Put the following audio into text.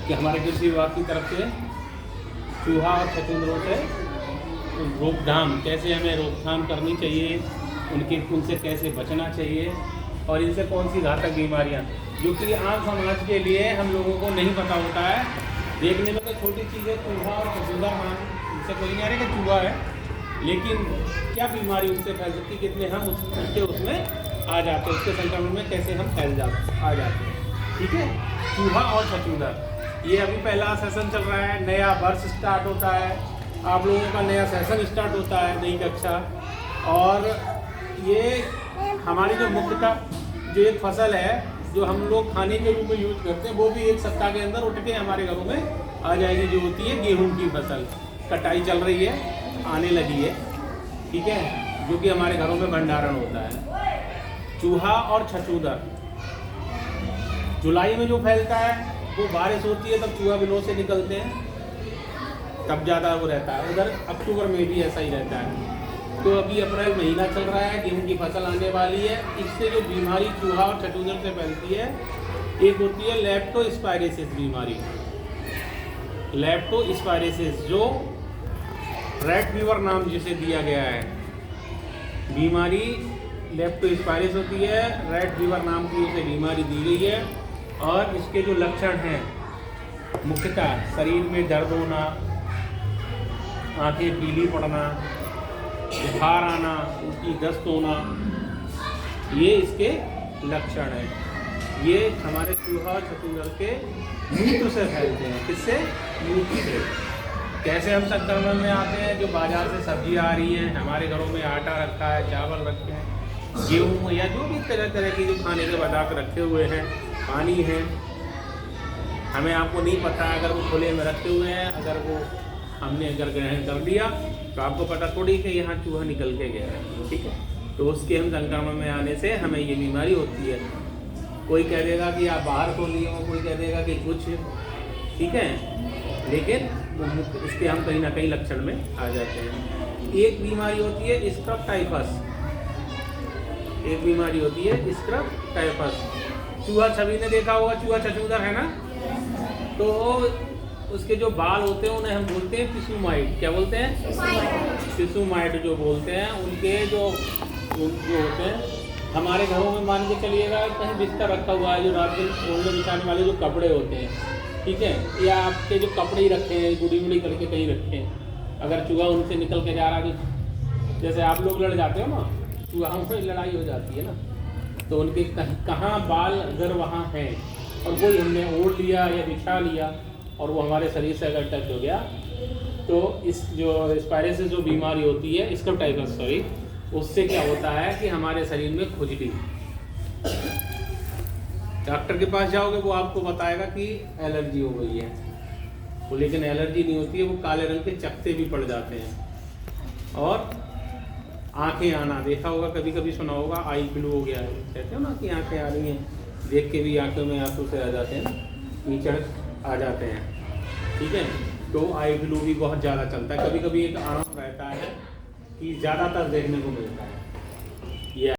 कि हमारे कृषि विभाग की तरफ से चूहा और छछूंदरों से रोकथाम कैसे हमें रोकथाम करनी चाहिए, उनसे कैसे बचना चाहिए और इनसे कौन सी घातक बीमारियां, जो कि आम समाज के लिए हम लोगों को नहीं पता होता है। देखने में तो छोटी चीज़ है चूहा और छछूंदर, मान इससे कोई नहीं आ रहा कि चूहा है, लेकिन क्या बीमारी उससे फैल सकती, कितने हम उसमें आ जाते हैं, उसके संक्रमण में कैसे हम आ जाते हैं। ठीक है, चूहा और छछूंदर, ये अभी पहला सेशन चल रहा है, नया वर्ष स्टार्ट होता है, आप लोगों का नया सेशन स्टार्ट होता है, नई कक्षा। और ये हमारी जो मुख्यतः जो एक फसल है जो हम लोग खाने के रूप में यूज करते हैं, वो भी एक सप्ताह के अंदर उठ के हमारे घरों में आ जाएगी, जो होती है गेहूं की फसल। कटाई चल रही है, आने लगी है, ठीक है, जो कि हमारे घरों में भंडारण होता है। चूहा और छछूंदर जुलाई में जो फैलता है, वो बारिश होती है तब चूहा बिलों से निकलते हैं, तब ज़्यादा वो रहता है। उधर अक्टूबर में भी ऐसा ही रहता है। तो अभी अप्रैल महीना चल रहा है, गेहूं की फसल आने वाली है। इससे जो बीमारी चूहा और छछूंदर से फैलती है, एक होती है लेप्टोस्पायरोसिस बीमारी। लेप्टोस्पायरोसिस जो रेड फीवर नाम जिसे दिया गया है, बीमारी लेप्टोस्पायरोसिस होती है, रेड फीवर नाम की उसे बीमारी दी गई है। और इसके जो लक्षण हैं, मुख्यतः शरीर में दर्द होना, आंखें पीली पड़ना, बुखार आना, उल्टी दस्त होना, ये इसके लक्षण हैं। ये हमारे चूहा छछूंदर के मूत्र से फैलते हैं। किससे? मूत्र से। कैसे हम संक्रमण में आते हैं? जो बाजार से सब्जी आ रही है, हमारे घरों में आटा रखा है, चावल रखे हैं, गेहूँ या जो भी तरह तरह की जो खाने के पदार्थ रखे हुए हैं, पानी है, हमें आपको नहीं पता, अगर वो खुले में रखे हुए हैं, अगर वो हमने अगर ग्रहण कर लिया तो आपको पता थोड़ी कि यहाँ चूहा निकल के गया है, ठीक है। तो उसके हम संक्रमण में आने से हमें ये बीमारी होती है। कोई कह देगा कि आप बाहर को लिए हो, कोई कह देगा कि कुछ, ठीक है, लेकिन इसके हम कहीं ना कहीं लक्षण में आ जाते हैं। एक बीमारी होती है स्क्रब टाइफस, एक बीमारी होती है स्क्रब टाइफस। चूहा छवि ने देखा होगा, चूहा छछूंदर है ना, तो उसके जो बाल होते हैं उन्हें हम बोलते हैं पिसुमाइड। क्या बोलते हैं? पिसुमाइड जो बोलते हैं। उनके जो होते हैं, हमारे घरों में मान के चलिएगा कहीं बिस्तर रखा हुआ है, जो रात दिन ओढ़ने बिछाने वाले जो कपड़े होते हैं, ठीक है, या आपके जो कपड़े ही रखे हैं, गुड़ी गुड़ी करके कहीं रखे हैं, अगर चूहा उनसे निकल के जा रहा है, तो जैसे आप लोग लड़ जाते हो ना, चूहाओं में लड़ाई हो जाती है ना, तो उनके कहाँ बाल अगर वहाँ हैं और कोई हमने ओढ़ लिया या बिछा लिया और वो हमारे शरीर से अगर टच हो गया, तो इस जो स्पायरोसिस जो बीमारी होती है, स्क्रब टाइफस सॉरी, उससे क्या होता है कि हमारे शरीर में खुजली, डॉक्टर के पास जाओगे वो आपको बताएगा कि एलर्जी हो गई है, वो लेकिन एलर्जी नहीं होती है, वो काले रंग के चकत्ते भी पड़ जाते हैं। और आंखें आना, देखा होगा, कभी कभी सुना होगा, आई ब्लू हो गया है, कहते हो ना कि आंखें आ रही हैं, देख के भी आंखों में आंसू से आ जाते हैं, कीचड़ आ जाते हैं, ठीक है। तो आई ब्लू भी बहुत ज़्यादा चलता है। कभी कभी एक आराम रहता है कि ज़्यादातर देखने को मिलता है।